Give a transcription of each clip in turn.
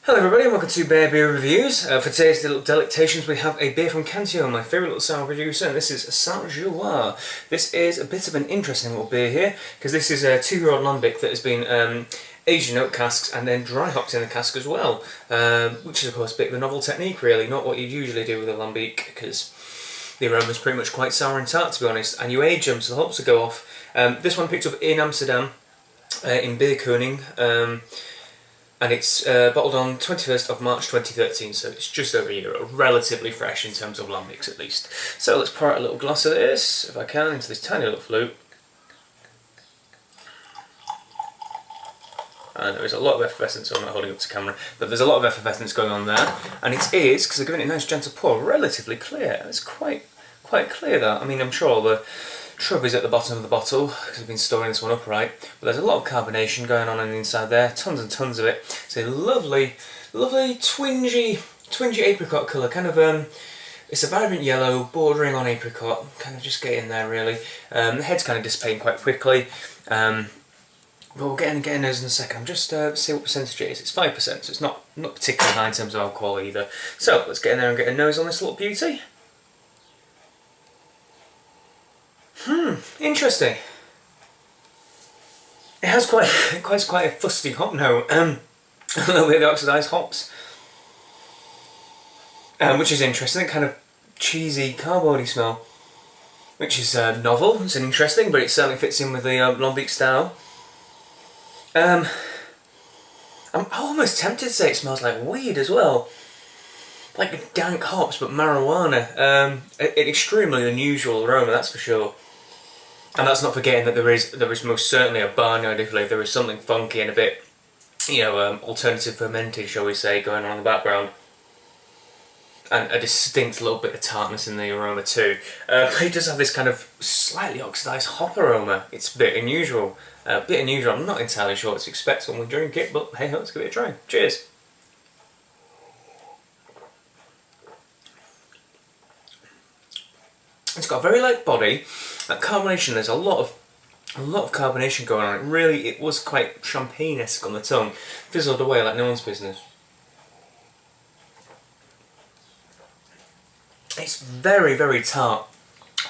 Hello everybody and welcome to Bear Beer Reviews. For today's little delectations we have a beer from Cantillon, my favourite little sour producer, and this is Saint-Gilloise. This is a bit of an interesting little beer here, because this is a 2-year-old lambic that has been aged in oak casks and then dry hopped in the cask as well, which is of course a bit of a novel technique really, not what you usually do with a lambic, because the aroma is pretty much quite sour and tart to be honest, and you age them so the hops will go off. This one picked up in Amsterdam, in Beer Koning, and it's bottled on 21st of March 2013, so it's just over a year, relatively fresh in terms of lambics at least. So let's pour out a little glass of this, if I can, into this tiny little flute. And there is a lot of effervescence, so I'm not holding up to camera, but there's a lot of effervescence going on there. And it is, because they're giving it a nice gentle pour, relatively clear. It's quite clear that. I mean, I'm sure all the shrub is at the bottom of the bottle because I've been storing this one upright, but there's a lot of carbonation going on the inside there, tons and tons of it. It's a lovely twingy apricot colour, kind of it's a vibrant yellow bordering on apricot, kind of just getting there really. The head's kind of dissipating quite quickly, but we'll get in those in a second. I'm just see what percentage it is. It's 5%, so it's not particularly high in terms of alcohol either. So let's get in there and get a nose on this little beauty. Interesting. It has quite a fusty hop note, a little bit of the oxidised hops, which is interesting. Kind of cheesy, cardboardy smell, which is novel. It's interesting, but it certainly fits in with the lambic style. I'm almost tempted to say it smells like weed as well, like dank hops, but marijuana. An extremely unusual aroma, that's for sure. And that's not forgetting that there is most certainly a barnyardy flavour. There is something funky and a bit, alternative fermented, shall we say, going on in the background. And a distinct little bit of tartness in the aroma too. But it does have this kind of slightly oxidised hop aroma. It's a bit unusual. I'm not entirely sure what to expect when we drink it, but hey, let's give it a try. Cheers! It's got a very light body. That carbonation, there's a lot of carbonation going on. It was quite champagne-esque on the tongue. Fizzled away like no one's business. It's very tart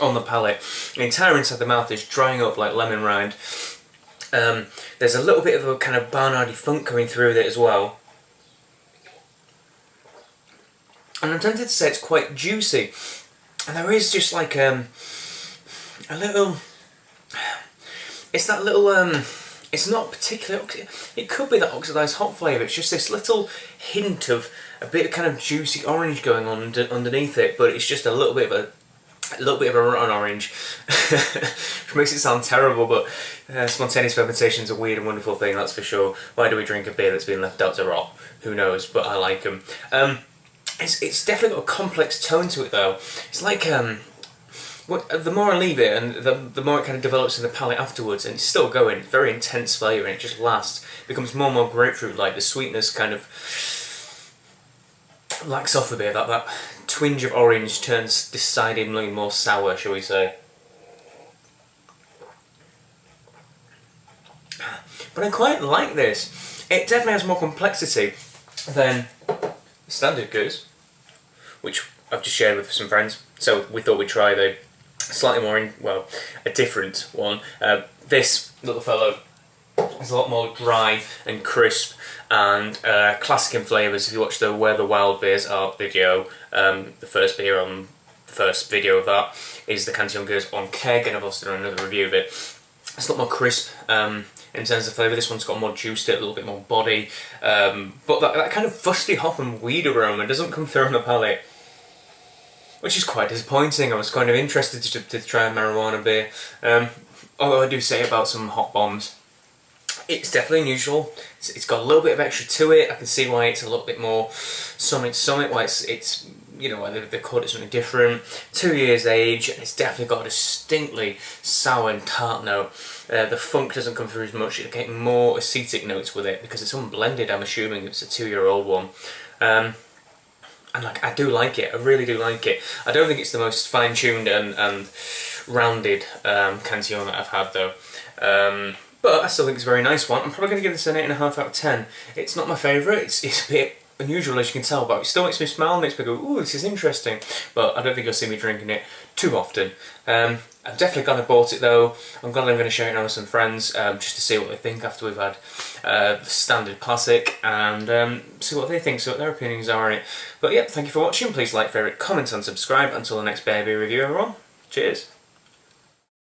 on the palate. The entire inside the mouth is drying up like lemon rind. There's a little bit of a kind of barnyardy funk coming through with it as well. And I'm tempted to say it's quite juicy. And there is just like a little, it's that little, it's not particularly, it could be that oxidised hop flavour, it's just this little hint of a bit of kind of juicy orange going on underneath it, but it's just a little bit of a rotten orange, which makes it sound terrible, but spontaneous fermentation is a weird and wonderful thing, that's for sure. Why do we drink a beer that's been left out to rot? Who knows, but I like them. It's definitely got a complex tone to it though. It's like, the more I leave it and the more it kind of develops in the palate afterwards, and it's still going, it's very intense flavour and it just lasts. It becomes more and more grapefruit-like, the sweetness kind of lacks off a bit, that twinge of orange turns decidedly more sour, shall we say. But I quite like this. It definitely has more complexity than standard goose, which I've just shared with some friends, so we thought we'd try the slightly more, a different one. This little fellow is a lot more dry and crisp and classic in flavours. If you watch the Where the Wild Beers Are video, the first video of that is the Cantillon Goose on keg, and I've also done another review of it. It's a lot more crisp in terms of flavour. This one's got more juice to it, a little bit more body, but that kind of fusty hop and weed aroma doesn't come through on the palate, which is quite disappointing. I was kind of interested to try a marijuana beer, although I do say about some hop bombs, it's definitely unusual. It's got a little bit of extra to it. I can see why it's a little bit more summit, why it's why they've called it something different. 2 years age, and it's definitely got a distinctly sour and tart note. The funk doesn't come through as much. You're getting more acetic notes with it because it's unblended. I'm assuming it's a 2-year-old one. And like, I do like it, I really do like it. I don't think it's the most fine-tuned and rounded Cantillon that I've had though. But I still think it's a very nice one. I'm probably going to give this an 8.5 out of 10. It's not my favourite, it's a bit unusual as you can tell, but it still makes me smile, makes me go, ooh, this is interesting. But I don't think you'll see me drinking it too often. I'm definitely glad I bought it though. I'm glad I'm going to share it now with some friends, just to see what they think after we've had the standard classic, and see what they think, see what their opinions are on it. But yeah, thank you for watching. Please like, favourite, comment and subscribe. Until the next baby review, everyone. Cheers.